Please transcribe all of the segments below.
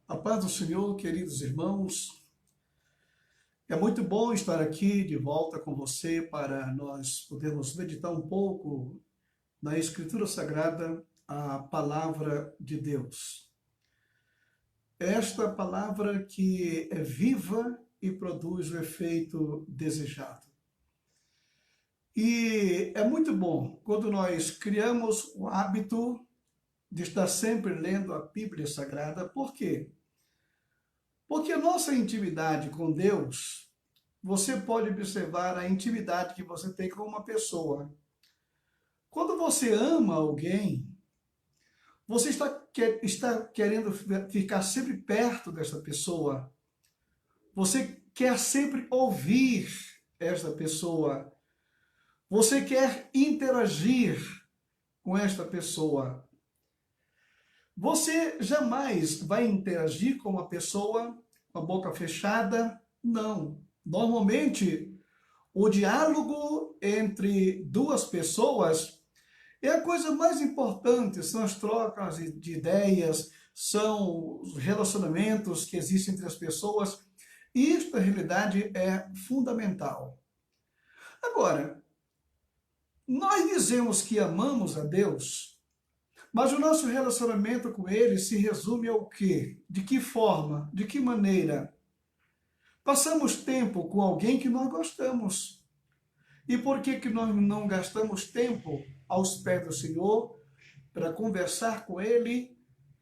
A paz do Senhor, queridos irmãos, é muito bom estar aqui de volta com você para nós podermos meditar um pouco na Escritura Sagrada, a Palavra de Deus. Esta palavra que é viva e produz o efeito desejado. E é muito bom quando nós criamos o hábito de estar sempre lendo a Bíblia Sagrada. Por quê? Porque a nossa intimidade com Deus, você pode observar a intimidade que você tem com uma pessoa. Quando você ama alguém, você está querendo ficar sempre perto dessa pessoa. Você quer sempre ouvir esta pessoa. Você quer interagir com esta pessoa. Você jamais vai interagir com uma pessoa com a boca fechada? Não. Normalmente, o diálogo entre duas pessoas é a coisa mais importante, são as trocas de ideias, são os relacionamentos que existem entre as pessoas. Isto, na realidade, é fundamental. Agora, nós dizemos que amamos a Deus, mas o nosso relacionamento com Ele se resume ao quê? De que forma? De que maneira? Passamos tempo com alguém que nós gostamos. E por que nós não gastamos tempo aos pés do Senhor para conversar com Ele?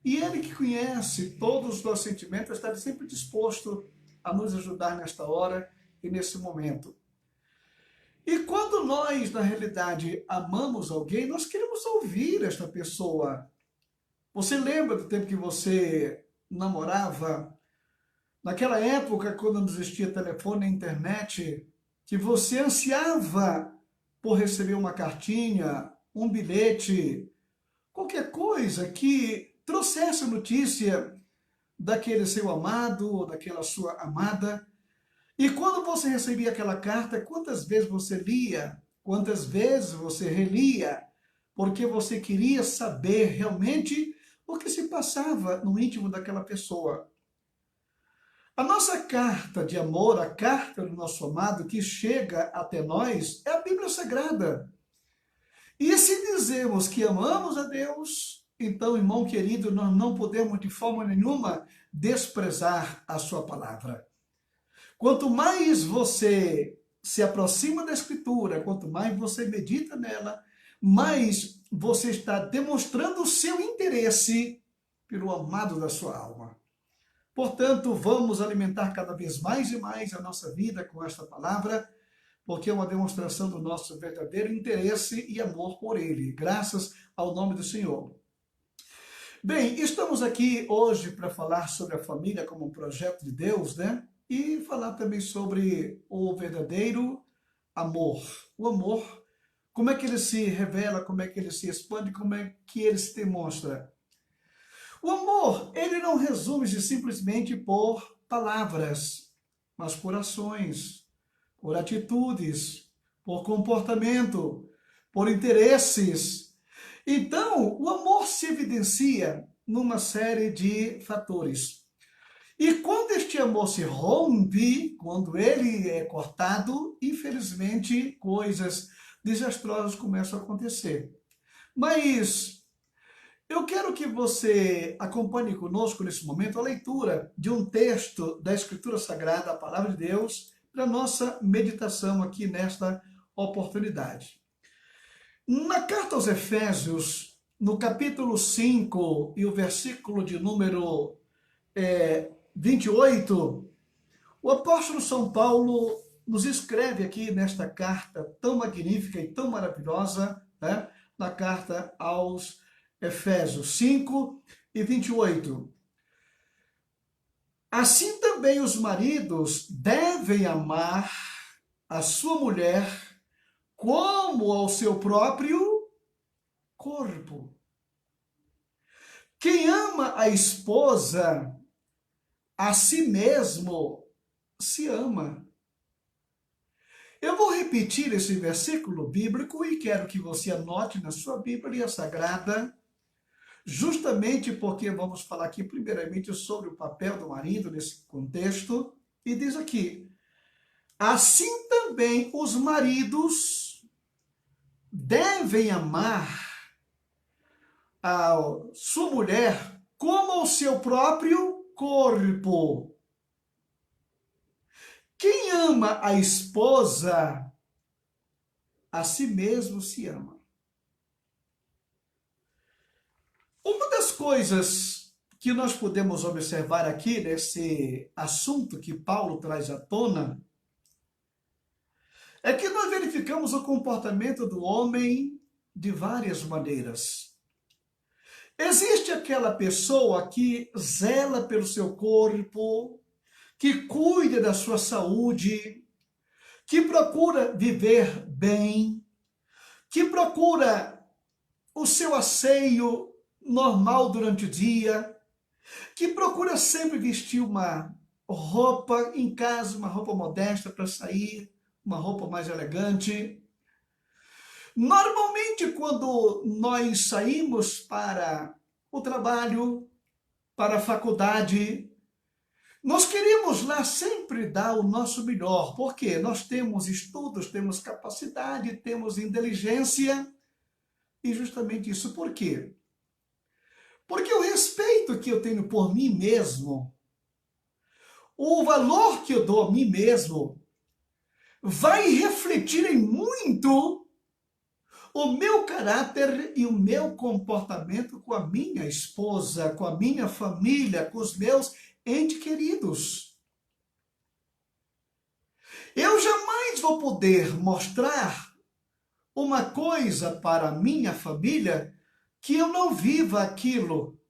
E Ele que conhece todos os nossos sentimentos está sempre disposto a nos ajudar nesta hora e nesse momento. E quando nós, na realidade, amamos alguém, nós queremos ouvir esta pessoa. Você lembra do tempo que você namorava? Naquela época, quando não existia telefone e internet, que você ansiava por receber uma cartinha, um bilhete, qualquer coisa que trouxesse notícia daquele seu amado ou daquela sua amada. E quando você recebia aquela carta, quantas vezes você lia, quantas vezes você relia, porque você queria saber realmente o que se passava no íntimo daquela pessoa. A nossa carta de amor, a carta do nosso amado que chega até nós, é a Bíblia Sagrada. E se dizemos que amamos a Deus, então, irmão querido, nós não podemos de forma nenhuma desprezar a sua palavra. Quanto mais você se aproxima da Escritura, quanto mais você medita nela, mais você está demonstrando o seu interesse pelo amado da sua alma. Portanto, vamos alimentar cada vez mais e mais a nossa vida com esta palavra, porque é uma demonstração do nosso verdadeiro interesse e amor por Ele, graças ao nome do Senhor. Bem, estamos aqui hoje para falar sobre a família como um projeto de Deus, né? E falar também sobre o verdadeiro amor. O amor, como é que ele se revela, como é que ele se expande, como é que ele se demonstra. O amor, ele não resume-se simplesmente por palavras, mas por ações, por atitudes, por comportamento, por interesses. Então, o amor se evidencia numa série de fatores. E quando este amor se rompe, quando ele é cortado, infelizmente, coisas desastrosas começam a acontecer. Mas eu quero que você acompanhe conosco nesse momento a leitura de um texto da Escritura Sagrada, a Palavra de Deus, para a nossa meditação aqui nesta oportunidade. Na carta aos Efésios, no capítulo 5 e o versículo de número 28, o apóstolo São Paulo nos escreve aqui nesta carta tão magnífica e tão maravilhosa, né, na carta aos Efésios 5 e 28. Assim também os maridos devem amar a sua mulher como ao seu próprio corpo. Quem ama a esposa, a si mesmo se ama. Eu vou repetir esse versículo bíblico e quero que você anote na sua Bíblia Sagrada, justamente porque vamos falar aqui primeiramente sobre o papel do marido nesse contexto, e diz aqui, assim também os maridos devem amar a sua mulher como ao seu próprio corpo. Quem ama a esposa, a si mesmo se ama. Uma das coisas que nós podemos observar aqui nesse assunto que Paulo traz à tona é que nós verificamos o comportamento do homem de várias maneiras. Existe aquela pessoa que zela pelo seu corpo, que cuida da sua saúde, que procura viver bem, que procura o seu asseio normal durante o dia, que procura sempre vestir uma roupa em casa, uma roupa modesta para sair, uma roupa mais elegante. Normalmente, quando nós saímos para o trabalho, para a faculdade, nós queremos lá sempre dar o nosso melhor, porque nós temos estudos, temos capacidade, temos inteligência, e justamente isso por quê? Porque o respeito que eu tenho por mim mesmo, o valor que eu dou a mim mesmo, vai refletir em muito o meu caráter e o meu comportamento com a minha esposa, com a minha família, com os meus entes queridos. Eu jamais vou poder mostrar uma coisa para a minha família que eu não viva aquilo,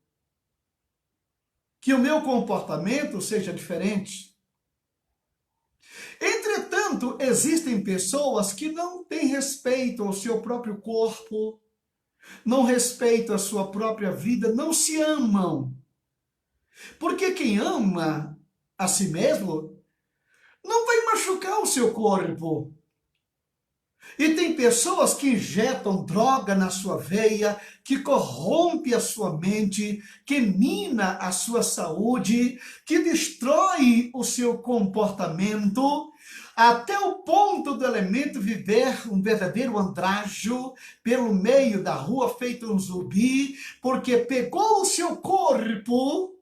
que o meu comportamento seja diferente. Entretanto, existem pessoas que não têm respeito ao seu próprio corpo, não respeitam a sua própria vida, não se amam. Porque quem ama a si mesmo não vai machucar o seu corpo. E tem pessoas que injetam droga na sua veia, que corrompe a sua mente, que mina a sua saúde, que destrói o seu comportamento, até o ponto do elemento viver um verdadeiro andrajo pelo meio da rua, feito um zumbi, porque pegou o seu corpo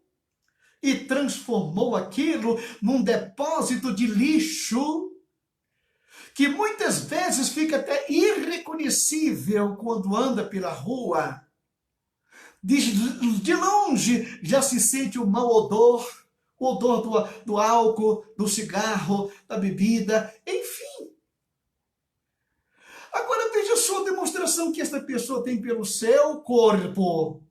e transformou aquilo num depósito de lixo, que muitas vezes fica até irreconhecível quando anda pela rua. De longe já se sente o mau odor, o odor do álcool, do cigarro, da bebida, enfim. Agora veja só a demonstração que esta pessoa tem pelo seu corpo.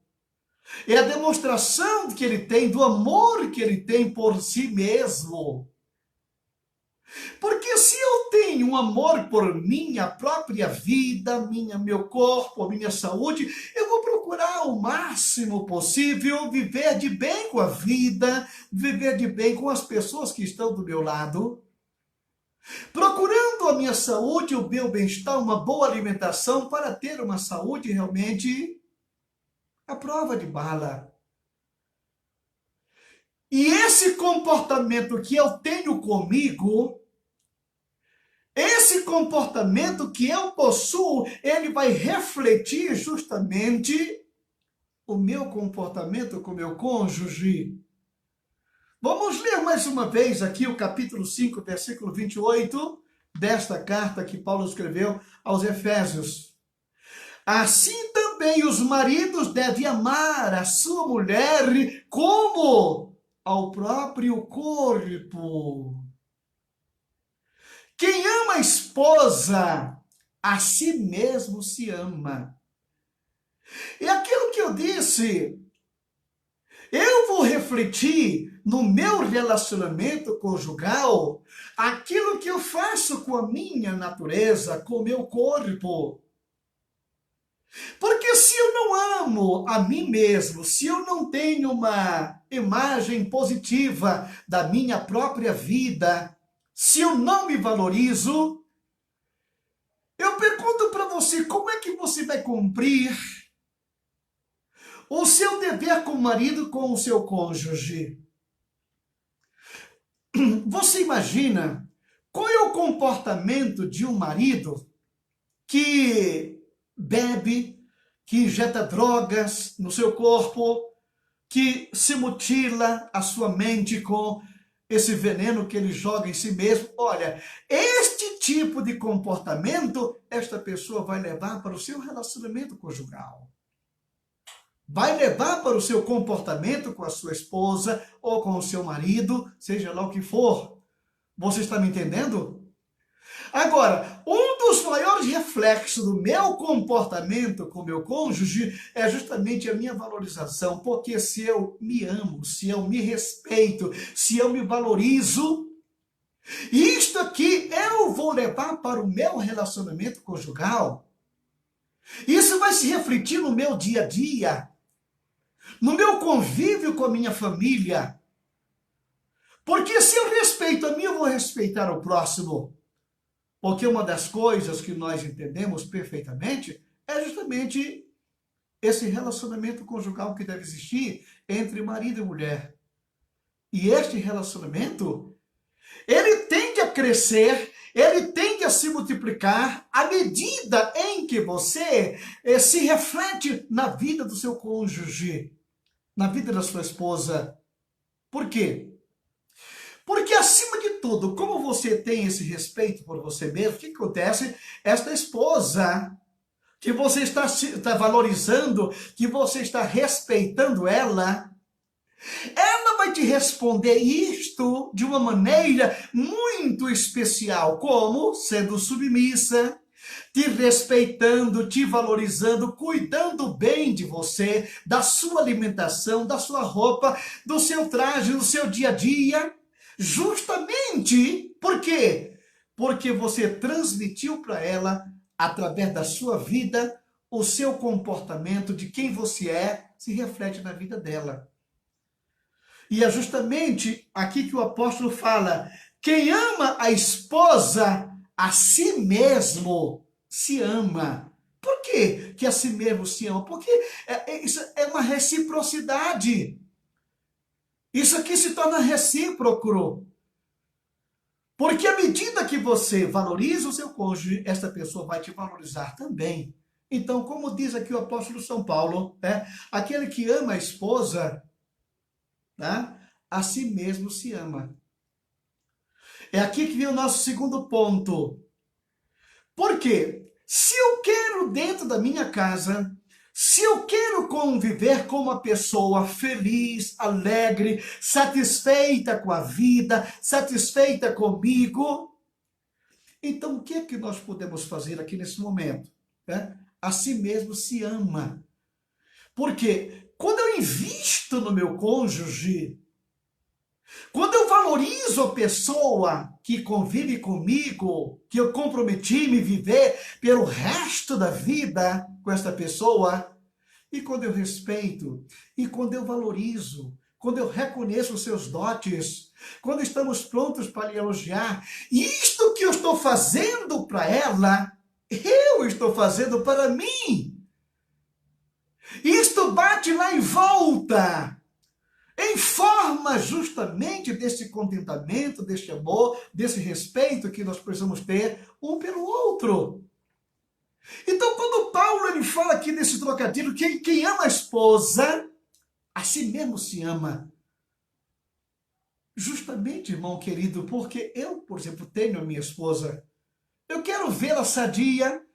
É a demonstração que ele tem do amor que ele tem por si mesmo. Porque se eu tenho um amor por minha própria vida, meu corpo, minha saúde, eu vou procurar o máximo possível viver de bem com a vida, viver de bem com as pessoas que estão do meu lado, procurando a minha saúde, o meu bem-estar, uma boa alimentação para ter uma saúde realmente à prova de bala. E esse comportamento que eu tenho comigo, esse comportamento que eu possuo, ele vai refletir justamente o meu comportamento com o meu cônjuge. Vamos ler mais uma vez aqui o capítulo 5, versículo 28, desta carta que Paulo escreveu aos Efésios. Assim também os maridos devem amar a sua mulher como ao próprio corpo. Quem ama a esposa, a si mesmo se ama. E aquilo que eu disse, eu vou refletir no meu relacionamento conjugal aquilo que eu faço com a minha natureza, com o meu corpo. Porque se eu não amo a mim mesmo, se eu não tenho uma imagem positiva da minha própria vida, se eu não me valorizo, eu pergunto para você, como é que você vai cumprir o seu dever como marido com o seu cônjuge. Você imagina qual é o comportamento de um marido que bebe, que injeta drogas no seu corpo, que se mutila a sua mente com esse veneno que ele joga em si mesmo? Olha, este tipo de comportamento, esta pessoa vai levar para o seu relacionamento conjugal. Vai levar para o seu comportamento com a sua esposa ou com o seu marido, seja lá o que for. Você está me entendendo? Agora, um dos maiores reflexos do meu comportamento com o meu cônjuge é justamente a minha valorização, porque se eu me amo, se eu me respeito, se eu me valorizo, isto aqui eu vou levar para o meu relacionamento conjugal. Isso vai se refletir no meu dia a dia, no meu convívio com a minha família. Porque se eu respeito a mim, eu vou respeitar o próximo. Porque uma das coisas que nós entendemos perfeitamente é justamente esse relacionamento conjugal que deve existir entre marido e mulher. E este relacionamento, ele tende a crescer, ele tende a se multiplicar à medida em que você se reflete na vida do seu cônjuge, na vida da sua esposa. Por quê? Porque, acima de tudo, como você tem esse respeito por você mesmo, o que acontece? Esta esposa que você está valorizando, que você está respeitando ela vai te responder isto de uma maneira muito especial, como sendo submissa, te respeitando, te valorizando, cuidando bem de você, da sua alimentação, da sua roupa, do seu traje, do seu dia a dia. Justamente, por quê? Porque você transmitiu para ela, através da sua vida, o seu comportamento, de quem você é, se reflete na vida dela. E é justamente aqui que o apóstolo fala: quem ama a esposa, a si mesmo se ama. Por quê que a si mesmo se ama? Porque isso é uma reciprocidade. Isso aqui se torna recíproco. Porque à medida que você valoriza o seu cônjuge, esta pessoa vai te valorizar também. Então, como diz aqui o apóstolo São Paulo, aquele que ama a esposa, a si mesmo se ama. É aqui que vem o nosso segundo ponto. Por quê? Se eu quero dentro da minha casa, se eu quero conviver com uma pessoa feliz, alegre, satisfeita com a vida, satisfeita comigo, então o que é que nós podemos fazer aqui nesse momento? A si mesmo se ama. Porque quando eu invisto no meu cônjuge, quando eu valorizo a pessoa que convive comigo, que eu comprometi me viver pelo resto da vida com esta pessoa, e quando eu respeito, e quando eu valorizo, quando eu reconheço os seus dotes, quando estamos prontos para lhe elogiar, isto que eu estou fazendo para ela, eu estou fazendo para mim. Isto bate lá em volta, em forma justamente desse contentamento, deste amor, desse respeito que nós precisamos ter um pelo outro. Então, quando Paulo ele fala aqui nesse trocadilho, quem ama a esposa, a si mesmo se ama. Justamente, irmão querido, porque eu, por exemplo, tenho a minha esposa. Eu quero vê-la sadia,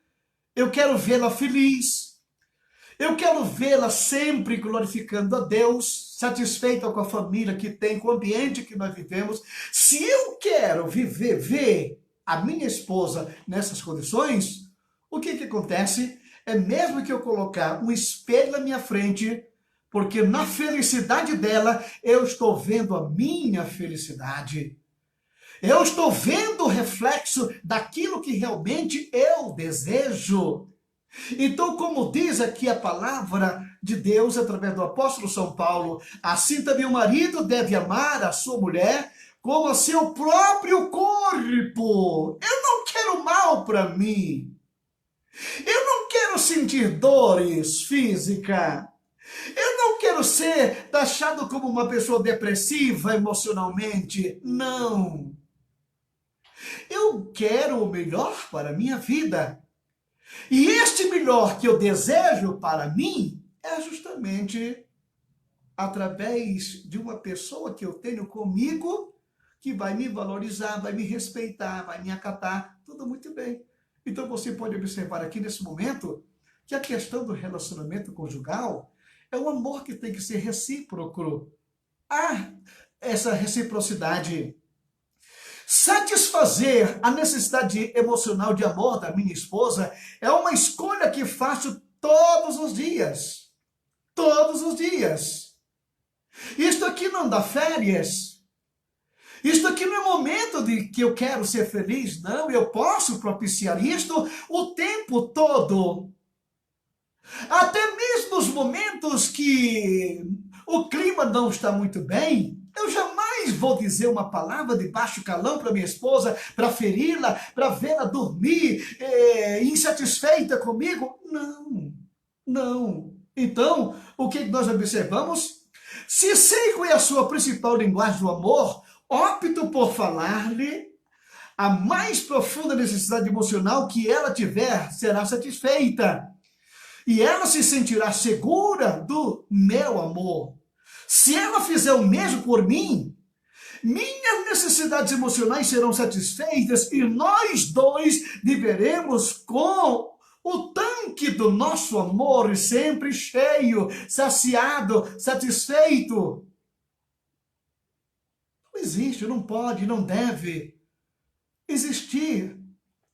eu quero vê-la feliz, eu quero vê-la sempre glorificando a Deus, satisfeita com a família que tem, com o ambiente que nós vivemos. Se eu quero ver a minha esposa nessas condições, o que acontece? É mesmo que eu colocar um espelho na minha frente, porque na felicidade dela, eu estou vendo a minha felicidade. Eu estou vendo o reflexo daquilo que realmente eu desejo. Então, como diz aqui a palavra de Deus através do apóstolo São Paulo, assim também o marido deve amar a sua mulher como a seu próprio corpo. Eu não quero mal para mim. Eu não quero sentir dores físicas. Eu não quero ser taxado como uma pessoa depressiva emocionalmente. Não. Eu quero o melhor para a minha vida. E este melhor que eu desejo para mim é justamente através de uma pessoa que eu tenho comigo que vai me valorizar, vai me respeitar, vai me acatar, tudo muito bem. Então você pode observar aqui nesse momento que a questão do relacionamento conjugal é um amor que tem que ser recíproco. Há essa reciprocidade. Satisfazer a necessidade emocional de amor da minha esposa é uma escolha que faço todos os dias. Todos os dias. Isto aqui não dá férias. Isto aqui não é momento de que eu quero ser feliz, não. Eu posso propiciar isto o tempo todo. Até mesmo nos momentos que o clima não está muito bem, eu jamais vou dizer uma palavra de baixo calão para minha esposa, para feri-la, para vê-la dormir insatisfeita comigo. Não, não. Então, o que nós observamos? Se sei qual é a sua principal linguagem do amor, opto por falar-lhe a mais profunda necessidade emocional que ela tiver será satisfeita. E ela se sentirá segura do meu amor. Se ela fizer o mesmo por mim, minhas necessidades emocionais serão satisfeitas e nós dois viveremos com o tanque do nosso amor sempre cheio, saciado, satisfeito. Não existe, não pode, não deve existir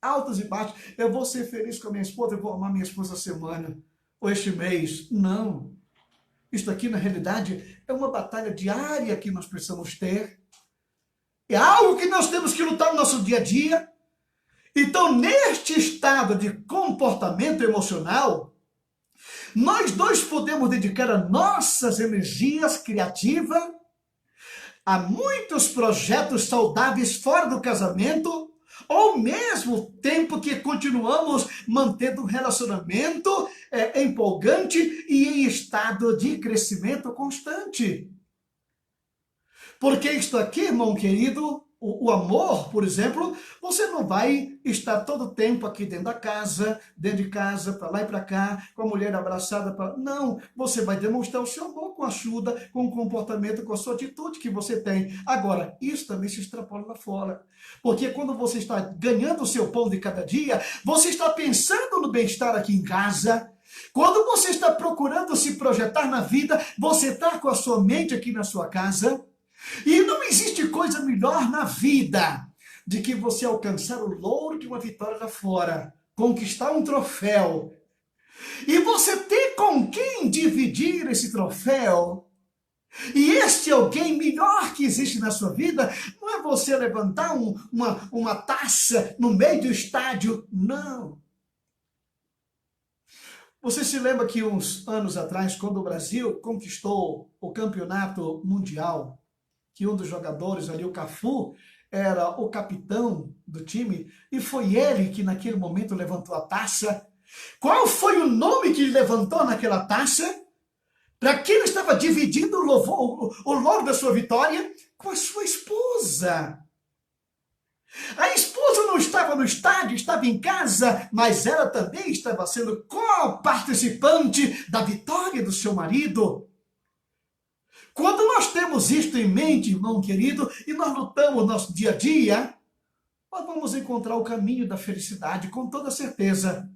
altos e baixos. Eu vou ser feliz com a minha esposa, eu vou amar minha esposa essa semana ou este mês. Não. Isto aqui, na realidade, é uma batalha diária que nós precisamos ter. É algo que nós temos que lutar no nosso dia a dia. Então, neste estado de comportamento emocional, nós dois podemos dedicar as nossas energias criativas a muitos projetos saudáveis fora do casamento, ao mesmo tempo que continuamos mantendo um relacionamento empolgante e em estado de crescimento constante. Porque isto aqui, irmão querido, o amor, por exemplo, você não vai estar todo o tempo aqui dentro de casa, para lá e para cá, com a mulher abraçada. Não, você vai demonstrar o seu amor com a ajuda, com o comportamento, com a sua atitude que você tem. Agora, isso também se extrapola lá fora. Porque quando você está ganhando o seu pão de cada dia, você está pensando no bem-estar aqui em casa. Quando você está procurando se projetar na vida, você está com a sua mente aqui na sua casa. E não existe coisa melhor na vida de que você alcançar o louro de uma vitória lá fora, conquistar um troféu, e você ter com quem dividir esse troféu. E este alguém melhor que existe na sua vida não é você levantar uma taça no meio do estádio, não. Você se lembra que uns anos atrás, quando o Brasil conquistou o campeonato mundial, que um dos jogadores ali, o Cafu, era o capitão do time, e foi ele que naquele momento levantou a taça. Qual foi o nome que ele levantou naquela taça? Para quem ele estava dividindo o louvor da sua vitória? Com a sua esposa. A esposa não estava no estádio, estava em casa, mas ela também estava sendo co-participante da vitória do seu marido. Quando nós temos isto em mente, irmão querido, e nós lutamos nosso dia a dia, nós vamos encontrar o caminho da felicidade, com toda certeza.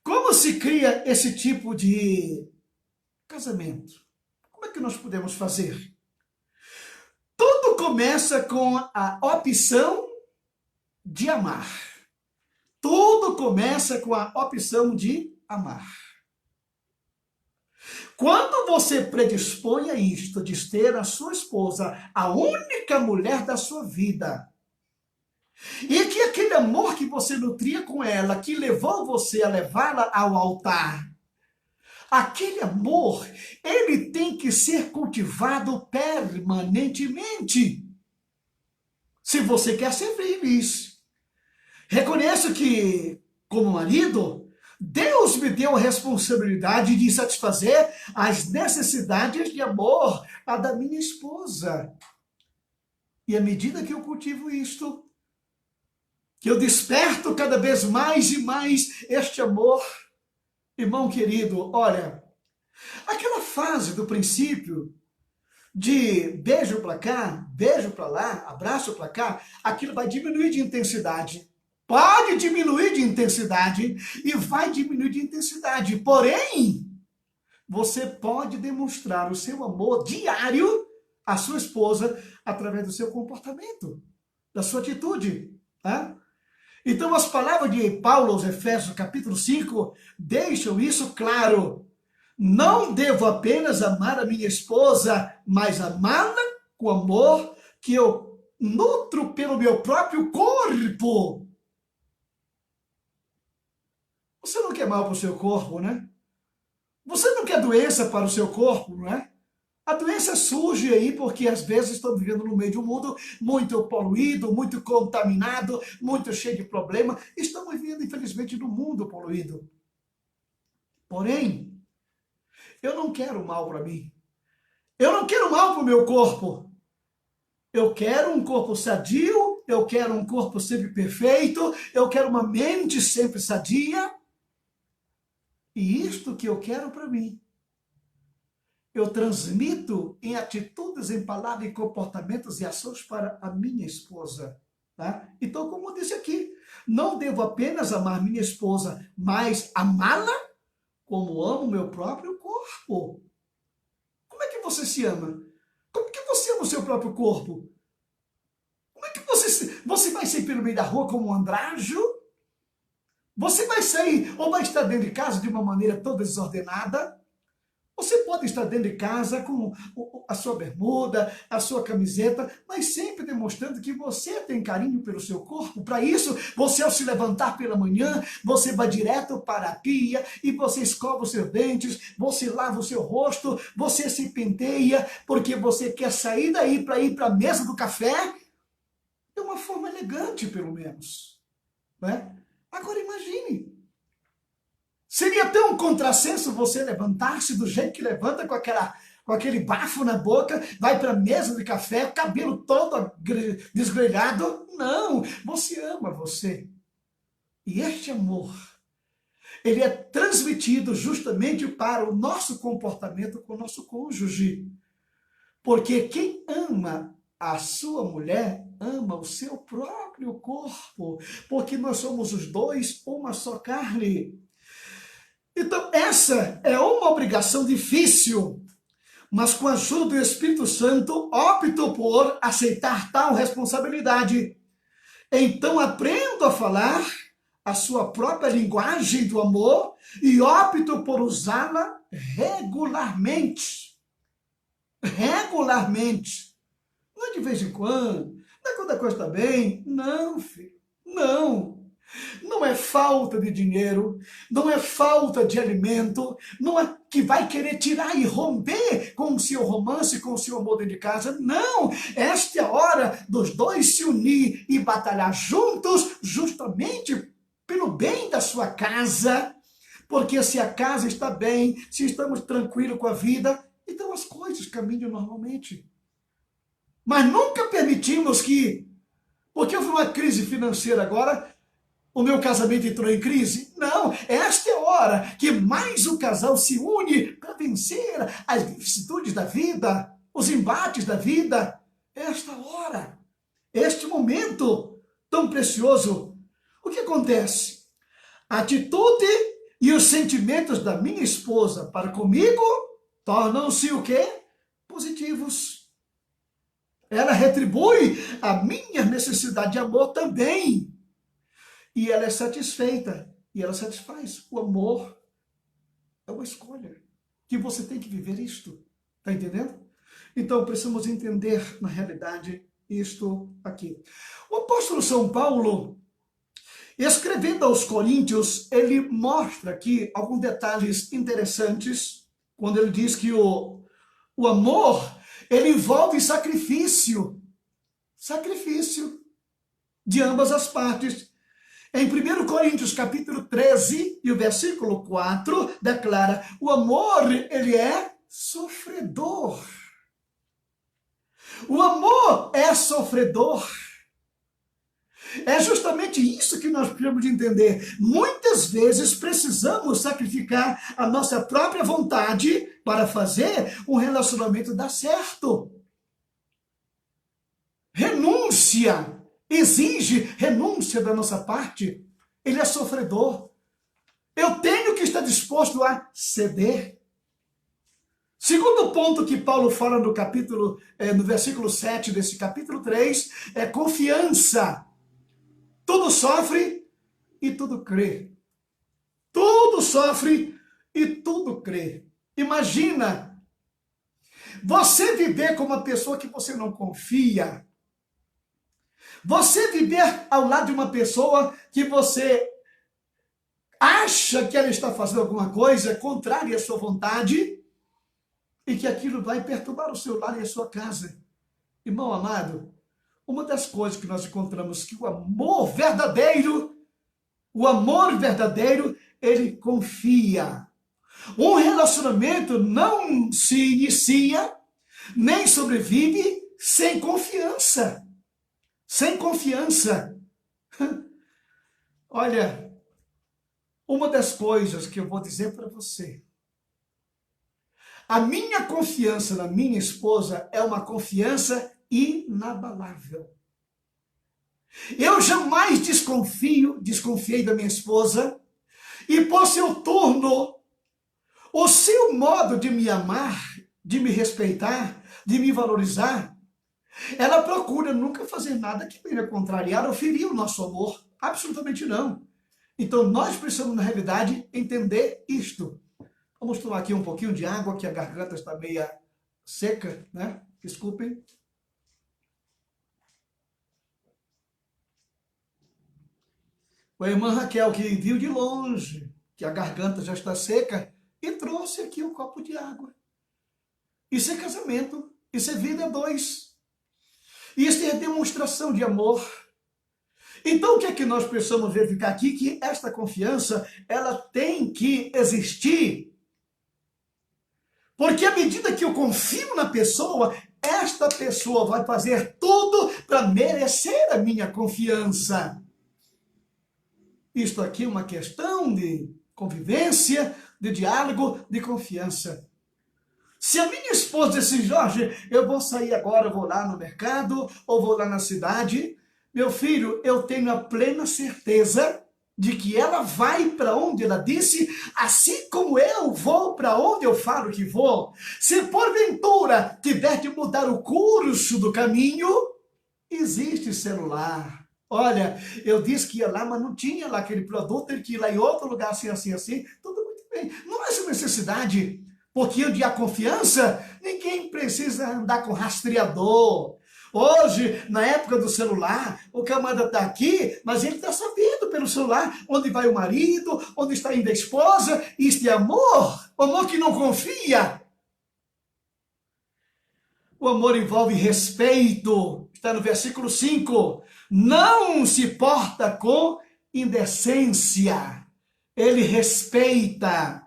Como se cria esse tipo de casamento? Como é que nós podemos fazer? Tudo começa com a opção de amar. Tudo começa com a opção de amar. Quando você predispõe a isto, de ter a sua esposa, a única mulher da sua vida, e que aquele amor que você nutria com ela, que levou você a levá-la ao altar, aquele amor, ele tem que ser cultivado permanentemente. Se você quer ser feliz. Reconheço que, como marido, Deus me deu a responsabilidade de satisfazer as necessidades de amor a da minha esposa. E à medida que eu cultivo isto, que eu desperto cada vez mais e mais este amor, irmão querido, olha, aquela fase do princípio de beijo para cá, beijo para lá, abraço para cá, aquilo vai diminuir de intensidade. Pode diminuir de intensidade e vai diminuir de intensidade. Porém, você pode demonstrar o seu amor diário à sua esposa através do seu comportamento, da sua atitude, tá? Então, as palavras de Paulo aos Efésios, capítulo 5, deixam isso claro. Não devo apenas amar a minha esposa, mas amá-la com amor que eu nutro pelo meu próprio corpo. Você não quer mal para o seu corpo, né? Você não quer doença para o seu corpo, não é? A doença surge aí porque às vezes estamos vivendo no meio de um mundo muito poluído, muito contaminado, muito cheio de problemas. Estamos vivendo, infelizmente, num mundo poluído. Porém, eu não quero mal para mim. Eu não quero mal para o meu corpo. Eu quero um corpo sadio, eu quero um corpo sempre perfeito, eu quero uma mente sempre sadia. E isto que eu quero para mim, eu transmito em atitudes, em palavras, em comportamentos e ações para a minha esposa. Tá? Então, como eu disse aqui, não devo apenas amar minha esposa, mas amá-la como amo meu próprio corpo. Como é que você se ama? Como que você ama o seu próprio corpo? Como é que você vai sair pelo meio da rua como um andrajo? Você vai sair ou vai estar dentro de casa de uma maneira toda desordenada? Você pode estar dentro de casa com a sua bermuda, a sua camiseta, mas sempre demonstrando que você tem carinho pelo seu corpo. Para isso, você ao se levantar pela manhã, você vai direto para a pia e você escova os seus dentes, você lava o seu rosto, você se penteia, porque você quer sair daí para ir para a mesa do café de uma forma elegante, pelo menos. Né? Agora imagine. Seria até um contrassenso você levantar-se do jeito que levanta, com aquele bafo na boca, vai para a mesa de café, cabelo todo desgrelhado. Não, você ama você. E este amor, ele é transmitido justamente para o nosso comportamento com o nosso cônjuge. Porque quem ama a sua mulher, ama o seu próprio corpo. Porque nós somos os dois uma só carne. Então, essa é uma obrigação difícil, mas com a ajuda do Espírito Santo, opto por aceitar tal responsabilidade. Então, aprendo a falar a sua própria linguagem do amor e opto por usá-la regularmente. Regularmente. Não é de vez em quando, não é quando a coisa está bem. Não, filho, não. Não é falta de dinheiro, não é falta de alimento, não é que vai querer tirar e romper com o seu romance, com o seu amor dentro de casa. Não, esta é a hora dos dois se unir e batalhar juntos, justamente pelo bem da sua casa. Porque se a casa está bem, se estamos tranquilos com a vida, então as coisas caminham normalmente. Mas nunca permitimos que, porque houve uma crise financeira agora, o meu casamento entrou em crise? Não, esta é a hora que mais um casal se une para vencer as vicissitudes da vida, os embates da vida. Esta hora, este momento tão precioso. O que acontece? A atitude e os sentimentos da minha esposa para comigo tornam-se o quê? Positivos. Ela retribui a minha necessidade de amor também. E ela é satisfeita, e ela satisfaz. O amor é uma escolha, que você tem que viver isto. Está entendendo? Então, precisamos entender, na realidade, isto aqui. O apóstolo São Paulo, escrevendo aos Coríntios, ele mostra aqui alguns detalhes interessantes, quando ele diz que o amor, ele envolve sacrifício. Sacrifício de ambas as partes. Em 1 Coríntios capítulo 13 e o versículo 4, declara, o amor, ele é sofredor. O amor é sofredor. É justamente isso que nós precisamos de entender. Muitas vezes precisamos sacrificar a nossa própria vontade para fazer um relacionamento dar certo. Renúncia, exige renúncia da nossa parte. Ele é sofredor. Eu tenho que estar disposto a ceder. Segundo ponto que Paulo fala no versículo 7 desse capítulo 3, é confiança. Tudo sofre e tudo crê. Tudo sofre e tudo crê. Imagina você viver com uma pessoa que você não confia. Você viver ao lado de uma pessoa que você acha que ela está fazendo alguma coisa contrária à sua vontade e que aquilo vai perturbar o seu lar e a sua casa. Irmão amado, uma das coisas que nós encontramos que o amor verdadeiro, ele confia. Um relacionamento não se inicia, nem sobrevive sem confiança. Sem confiança. Olha, uma das coisas que eu vou dizer para você, a minha confiança na minha esposa é uma confiança inabalável. Eu jamais desconfiei da minha esposa, e por seu turno, o seu modo de me amar, de me respeitar, de me valorizar, ela procura nunca fazer nada que venha contrariar ou ferir o nosso amor. Absolutamente não. Então nós precisamos, na realidade, entender isto. Vamos tomar aqui um pouquinho de água, que a garganta está meio seca, né? Desculpem. A irmã Raquel, que viu de longe, que a garganta já está seca, e trouxe aqui um copo de água. Isso é casamento, isso é vida a dois. Isso é demonstração de amor. Então, o que é que nós precisamos verificar aqui? Que esta confiança, ela tem que existir. Porque à medida que eu confio na pessoa, esta pessoa vai fazer tudo para merecer a minha confiança. Isto aqui é uma questão de convivência, de diálogo, de confiança. Se a minha esposa disse, Jorge, eu vou sair agora, eu vou lá no mercado, ou vou lá na cidade, meu filho, eu tenho a plena certeza de que ela vai para onde ela disse, assim como eu vou para onde eu falo que vou. Se porventura tiver de mudar o curso do caminho, existe celular. Olha, eu disse que ia lá, mas não tinha lá aquele produto, ele que ir lá em outro lugar, assim, tudo muito bem. Não há essa necessidade, porque onde há confiança, ninguém precisa andar com rastreador. Hoje, na época do celular, o camarada está aqui, mas ele está sabendo pelo celular onde vai o marido, onde está indo a esposa. Isto é amor, amor que não confia. O amor envolve respeito, está no versículo 5. Não se porta com indecência, ele respeita.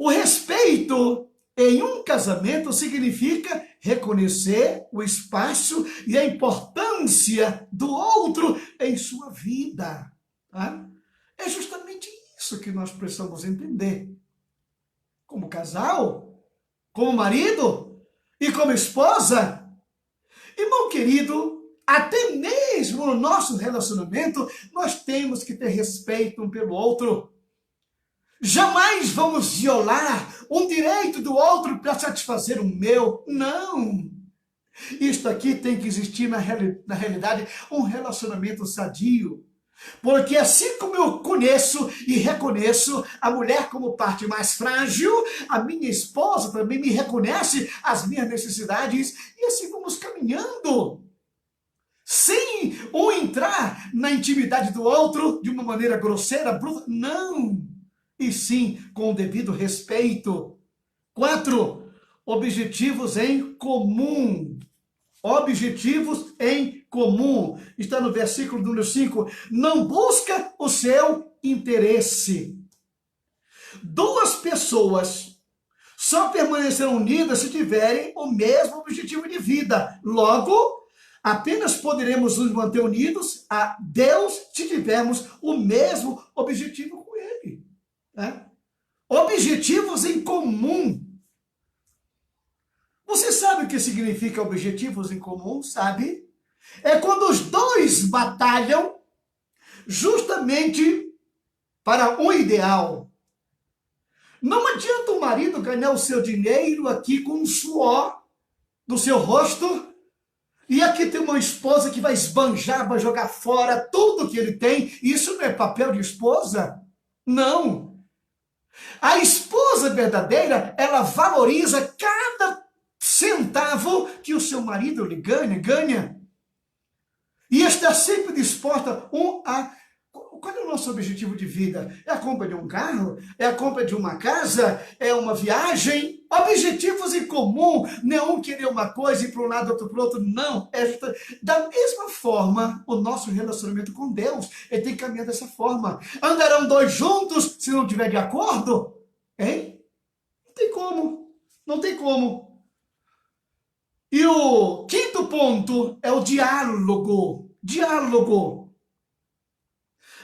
O respeito em um casamento significa reconhecer o espaço e a importância do outro em sua vida. Tá? É justamente isso que nós precisamos entender. Como casal, como marido e como esposa. Irmão querido, até mesmo no nosso relacionamento, nós temos que ter respeito um pelo outro. Jamais vamos violar um direito do outro para satisfazer o meu. Não. Isto aqui tem que existir na realidade um relacionamento sadio. Porque assim como eu conheço e reconheço a mulher como parte mais frágil, a minha esposa também me reconhece as minhas necessidades e assim vamos caminhando. Sem um entrar na intimidade do outro de uma maneira grosseira, bruta. Não. E sim, com o devido respeito. 4, objetivos em comum. Objetivos em comum. Está no versículo número 5. Não busca o seu interesse. Duas pessoas só permanecerão unidas se tiverem o mesmo objetivo de vida. Logo, apenas poderemos nos manter unidos a Deus se tivermos o mesmo objetivo com Ele. Né? Objetivos em comum. Você sabe o que significa objetivos em comum? Sabe? É quando os dois batalham justamente para um ideal. Não adianta o marido ganhar o seu dinheiro aqui com o suor do seu rosto e aqui tem uma esposa que vai esbanjar, vai jogar fora tudo que ele tem. Isso não é papel de esposa? Não. A esposa verdadeira, ela valoriza cada centavo que o seu marido lhe ganha. E está sempre disposta a... Qual é o nosso objetivo de vida? É a compra de um carro? É a compra de uma casa? É uma viagem? Objetivos em comum. Nenhum querer uma coisa e para um lado, outro para o outro. Não. Da mesma forma, o nosso relacionamento com Deus, ele tem que caminhar dessa forma. Andarão dois juntos se não tiver de acordo? Hein? Não tem como. Não tem como. E o quinto ponto é o diálogo. Diálogo.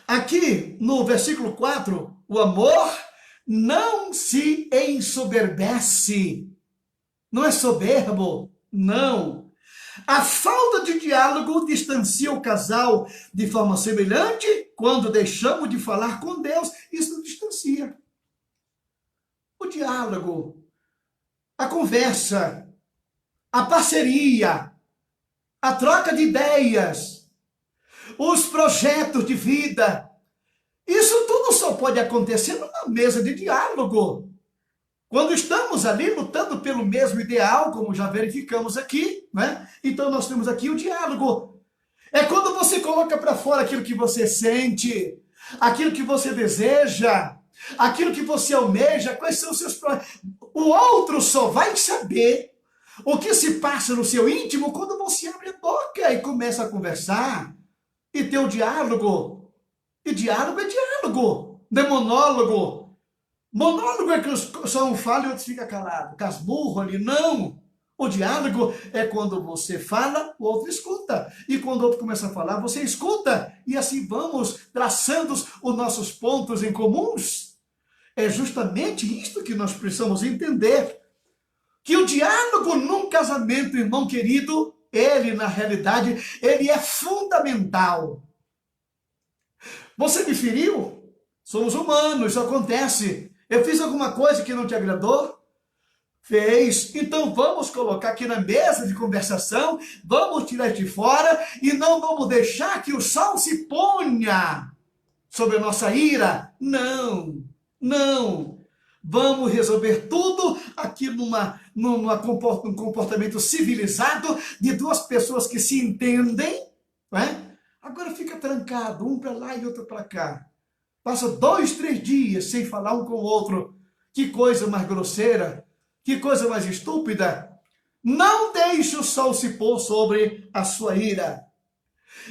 Aqui no versículo 4, o amor não se ensoberbece. Não é soberbo, não. A falta de diálogo distancia o casal de forma semelhante quando deixamos de falar com Deus. Isso distancia. O diálogo, a conversa, a parceria, a troca de ideias, os projetos de vida, isso tudo só pode acontecer numa mesa de diálogo. Quando estamos ali lutando pelo mesmo ideal, como já verificamos aqui, né? Então nós temos aqui o diálogo. É quando você coloca para fora aquilo que você sente, aquilo que você deseja, aquilo que você almeja, quais são os seus projetos. O outro só vai saber o que se passa no seu íntimo quando você abre a boca e começa a conversar. E ter o diálogo. E diálogo é diálogo. Não é monólogo. Monólogo é que só um fala e o outro fica calado. Casmurro ali. Não. O diálogo é quando você fala, o outro escuta. E quando o outro começa a falar, você escuta. E assim vamos traçando os nossos pontos em comuns. É justamente isto que nós precisamos entender. Que o diálogo num casamento, irmão querido, ele, na realidade, ele é fundamental. Você me feriu? Somos humanos, isso acontece. Eu fiz alguma coisa que não te agradou? Fez. Então vamos colocar aqui na mesa de conversação, vamos tirar de fora e não vamos deixar que o sol se ponha sobre a nossa ira. Não, não. Vamos resolver tudo aqui num comportamento civilizado de duas pessoas que se entendem, né? Agora fica trancado, um para lá e outro para cá. Passa 2, 3 dias sem falar um com o outro. Que coisa mais grosseira, que coisa mais estúpida. Não deixe o sol se pôr sobre a sua ira.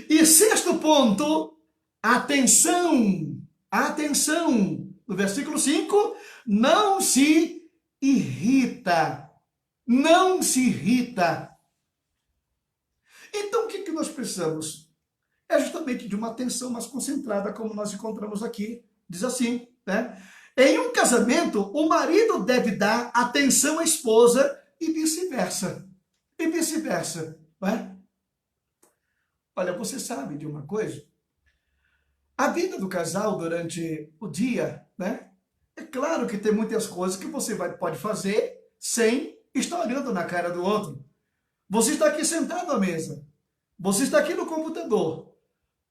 E sexto ponto, atenção, atenção. No versículo 5, não se irrita. Não se irrita. Então, o que nós precisamos? É justamente de uma atenção mais concentrada, como nós encontramos aqui. Diz assim, né? Em um casamento, o marido deve dar atenção à esposa e vice-versa. E vice-versa, né? Olha, você sabe de uma coisa? A vida do casal durante o dia, né? É claro que tem muitas coisas que você pode fazer sem estar olhando na cara do outro. Você está aqui sentado à mesa. Você está aqui no computador.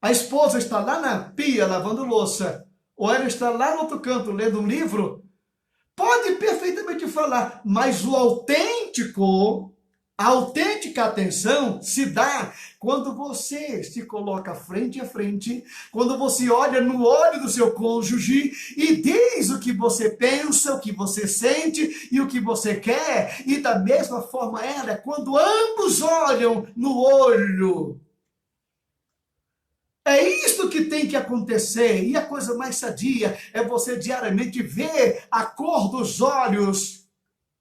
A esposa está lá na pia lavando louça. Ou ela está lá no outro canto lendo um livro. Pode perfeitamente falar, mas o autêntico, a autêntica atenção se dá quando você se coloca frente a frente, quando você olha no olho do seu cônjuge e diz o que você pensa, o que você sente e o que você quer. E da mesma forma quando ambos olham no olho É isto que tem que acontecer. E a coisa mais sadia é você diariamente ver a cor dos olhos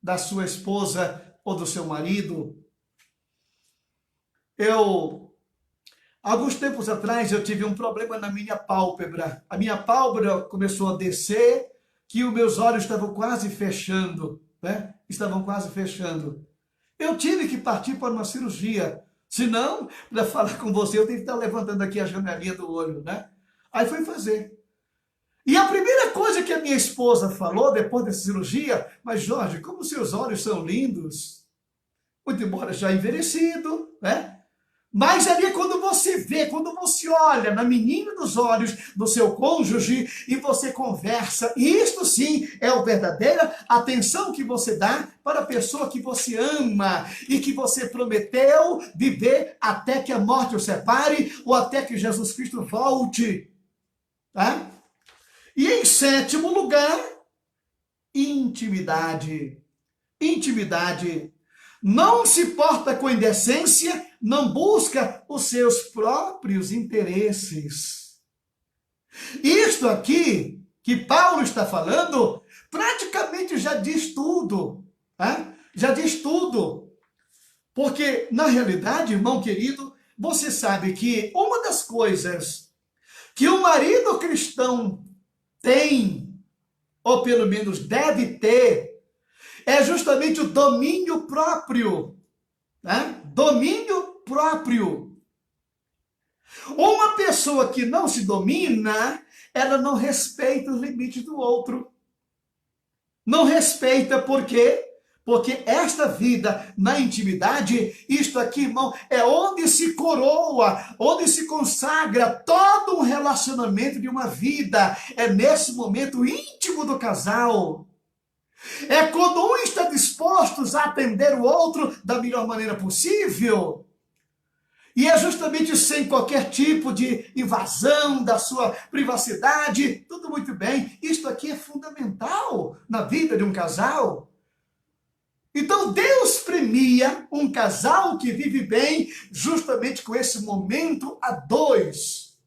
da sua esposa ou do seu marido. Alguns tempos atrás, eu tive um problema na minha pálpebra. A minha pálpebra começou a descer, que os meus olhos estavam quase fechando, né? Estavam quase fechando. Eu tive que partir para uma cirurgia. Se não, para falar com você, eu tenho que estar levantando aqui a janelinha do olho, né? Aí fui fazer. E a primeira coisa que a minha esposa falou depois da cirurgia, mas Jorge, como seus olhos são lindos, muito embora já envelhecido, né? Mas ali é quando você vê, quando você olha na menina dos olhos do seu cônjuge e você conversa, isto sim é a verdadeira atenção que você dá para a pessoa que você ama e que você prometeu viver até que a morte o separe ou até que Jesus Cristo volte. Tá? E em sétimo lugar, intimidade. Intimidade. Não se porta com indecência, não busca os seus próprios interesses. Isto aqui que Paulo está falando, praticamente já diz tudo. Tá? Já diz tudo. Porque, na realidade, irmão querido, você sabe que uma das coisas que o marido cristão tem, ou pelo menos deve ter, é justamente o domínio próprio. Né? Domínio próprio. Uma pessoa que não se domina, ela não respeita os limites do outro. Não respeita por quê? Porque esta vida na intimidade, isto aqui, irmão, é onde se coroa, onde se consagra todo um relacionamento de uma vida. É nesse momento íntimo do casal. É quando um está disposto a atender o outro da melhor maneira possível. E é justamente sem qualquer tipo de invasão da sua privacidade. Tudo muito bem. Isto aqui é fundamental na vida de um casal. Então Deus premia um casal que vive bem justamente com esse momento a dois.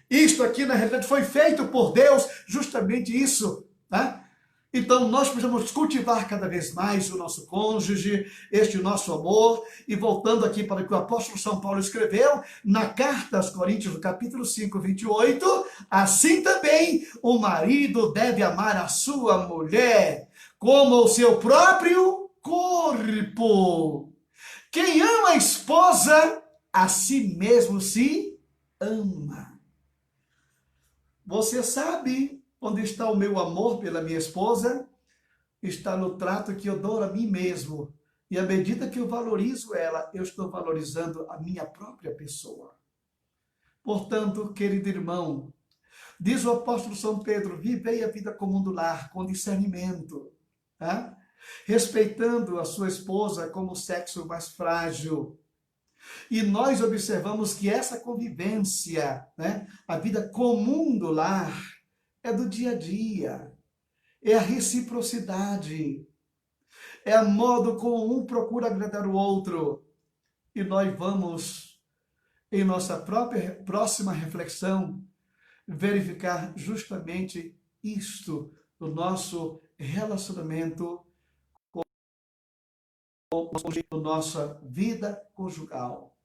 Isto aqui, na realidade, foi feito por Deus, justamente isso, tá? Então, nós precisamos cultivar cada vez mais o nosso cônjuge, este nosso amor. E voltando aqui para o que o apóstolo São Paulo escreveu, na carta aos Coríntios, no capítulo 5, 28, assim também o marido deve amar a sua mulher como o seu próprio corpo. Quem ama a esposa, a si mesmo se ama. Você sabe onde está o meu amor pela minha esposa? Está no trato que eu dou a mim mesmo. E à medida que eu valorizo ela, eu estou valorizando a minha própria pessoa. Portanto, querido irmão, diz o apóstolo São Pedro, vivei a vida comum do lar com discernimento, tá? Respeitando a sua esposa como o sexo mais frágil. E nós observamos que essa convivência, né, a vida comum do lar, é do dia a dia, é a reciprocidade, é o modo como um procura agradar o outro. E nós vamos, em nossa própria próxima reflexão, verificar justamente isto no nosso relacionamento com a nossa vida conjugal.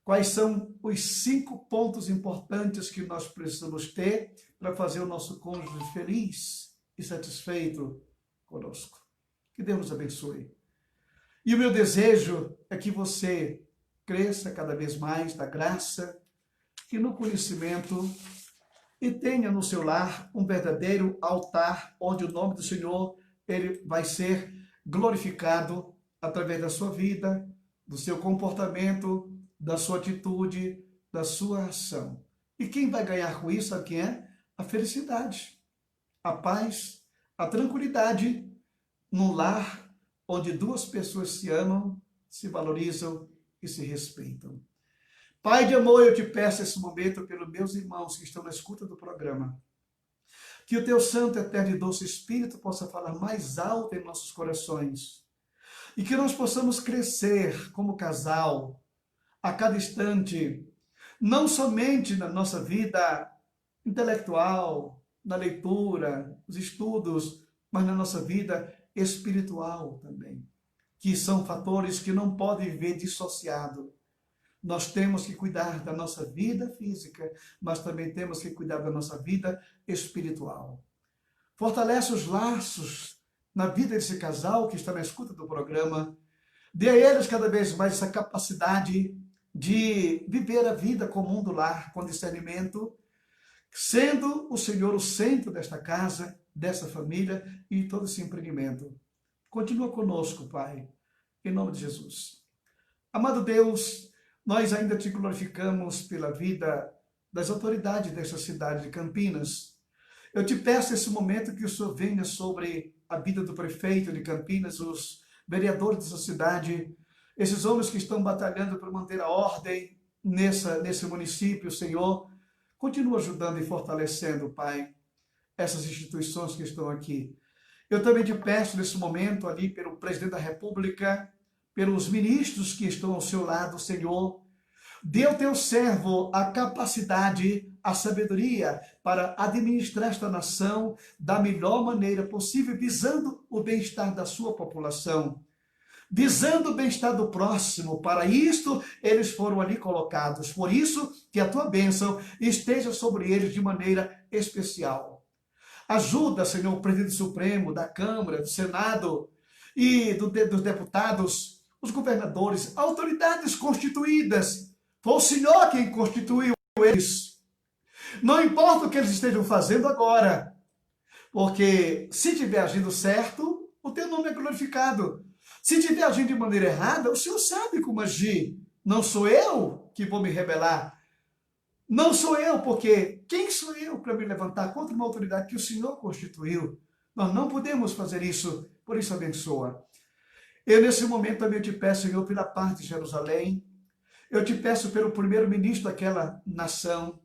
Quais são os 5 pontos importantes que nós precisamos ter para fazer o nosso cônjuge feliz e satisfeito conosco? Que Deus nos abençoe. E o meu desejo é que você cresça cada vez mais na graça e no conhecimento e tenha no seu lar um verdadeiro altar onde o nome do Senhor ele vai ser glorificado através da sua vida, do seu comportamento, da sua atitude, da sua ação. E quem vai ganhar com isso, sabe quem é? A felicidade, a paz, a tranquilidade num lar onde duas pessoas se amam, se valorizam e se respeitam. Pai de amor, eu te peço esse momento pelos meus irmãos que estão na escuta do programa. Que o teu santo, eterno e doce Espírito possa falar mais alto em nossos corações. E que nós possamos crescer como casal, a cada instante, não somente na nossa vida intelectual, na leitura, os estudos, mas na nossa vida espiritual também, que são fatores que não podem viver dissociado. Nós temos que cuidar da nossa vida física, mas também temos que cuidar da nossa vida espiritual. Fortalece os laços na vida desse casal que está na escuta do programa. Dê a eles cada vez mais essa capacidade de viver a vida comum do lar com discernimento, sendo o Senhor o centro desta casa, dessa família e todo esse empreendimento. Continua conosco, Pai, em nome de Jesus. Amado Deus, nós ainda te glorificamos pela vida das autoridades desta cidade de Campinas. Eu te peço nesse momento que o Senhor venha sobre a vida do prefeito de Campinas, os vereadores dessa cidade, esses homens que estão batalhando para manter a ordem nesse município, Senhor. Continua ajudando e fortalecendo, Pai, essas instituições que estão aqui. Eu também te peço nesse momento ali pelo presidente da República, pelos ministros que estão ao seu lado, Senhor. Dê ao teu servo a capacidade, a sabedoria para administrar esta nação da melhor maneira possível, visando o bem-estar da sua população, visando o bem-estar do próximo. Para isto, eles foram ali colocados. Por isso, que a tua bênção esteja sobre eles de maneira especial. Ajuda, Senhor, o presidente supremo da Câmara, do Senado e dos deputados, os governadores, autoridades constituídas. Foi o Senhor quem constituiu eles. Não importa o que eles estejam fazendo agora, porque se estiver agindo certo, o teu nome é glorificado. Se estiver agindo de maneira errada, o Senhor sabe como agir. Não sou eu que vou me rebelar. Não sou eu, porque quem sou eu para me levantar contra uma autoridade que o Senhor constituiu? Nós não podemos fazer isso, por isso abençoa. Eu nesse momento também te peço, Senhor, pela paz de Jerusalém. Eu te peço pelo primeiro-ministro daquela nação,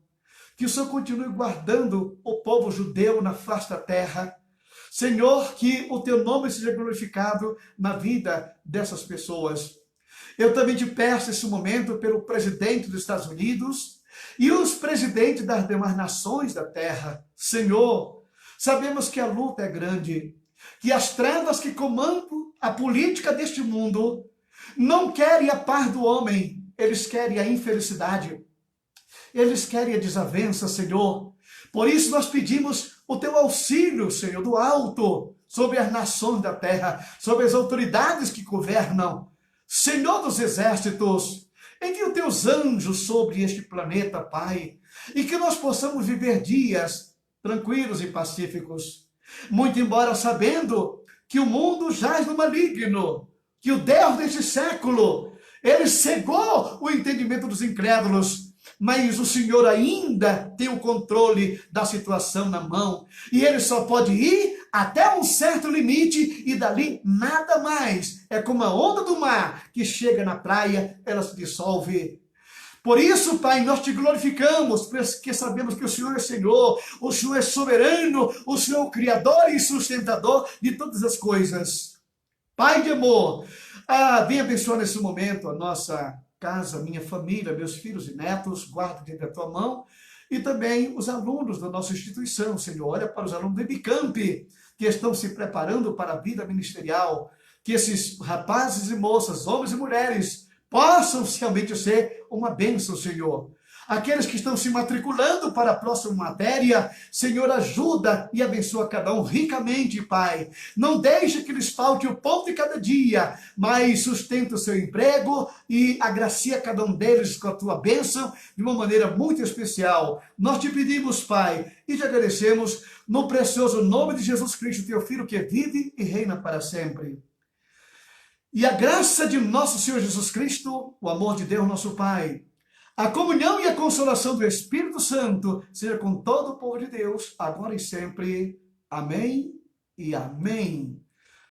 que o Senhor continue guardando o povo judeu na face da terra. Senhor, que o teu nome seja glorificado na vida dessas pessoas. Eu também te peço nesse momento pelo presidente dos Estados Unidos e os presidentes das demais nações da terra. Senhor, sabemos que a luta é grande, que as trevas que comandam a política deste mundo não querem a paz do homem, eles querem a infelicidade, eles querem a desavença, Senhor. Por isso nós pedimos o teu auxílio, Senhor, do alto, sobre as nações da terra, sobre as autoridades que governam. Senhor dos exércitos, envia os teus anjos sobre este planeta, Pai, e que nós possamos viver dias tranquilos e pacíficos. Muito embora sabendo que o mundo jaz no maligno, que o Deus deste século, ele cegou o entendimento dos incrédulos, mas o Senhor ainda tem o controle da situação na mão, e ele só pode ir até um certo limite, e dali nada mais. É como a onda do mar, que chega na praia, ela se dissolve. Por isso, Pai, nós te glorificamos, porque sabemos que o Senhor é Senhor, o Senhor é soberano, o Senhor é o Criador e sustentador de todas as coisas. Pai de amor, venha abençoar nesse momento a nossa casa, minha família, meus filhos e netos, guarda dentro da tua mão, e também os alunos da nossa instituição, Senhor. Olha para os alunos do Ibicamp, que estão se preparando para a vida ministerial, que esses rapazes e moças, homens e mulheres, possam realmente ser uma bênção, Senhor. Aqueles que estão se matriculando para a próxima matéria, Senhor, ajuda e abençoa cada um ricamente, Pai. Não deixe que lhes falte o pão de cada dia, mas sustenta o seu emprego e agracia cada um deles com a tua bênção de uma maneira muito especial. Nós te pedimos, Pai, e te agradecemos no precioso nome de Jesus Cristo, teu Filho, que vive e reina para sempre. E a graça de nosso Senhor Jesus Cristo, o amor de Deus, nosso Pai, a comunhão e a consolação do Espírito Santo seja com todo o povo de Deus, agora e sempre. Amém e amém.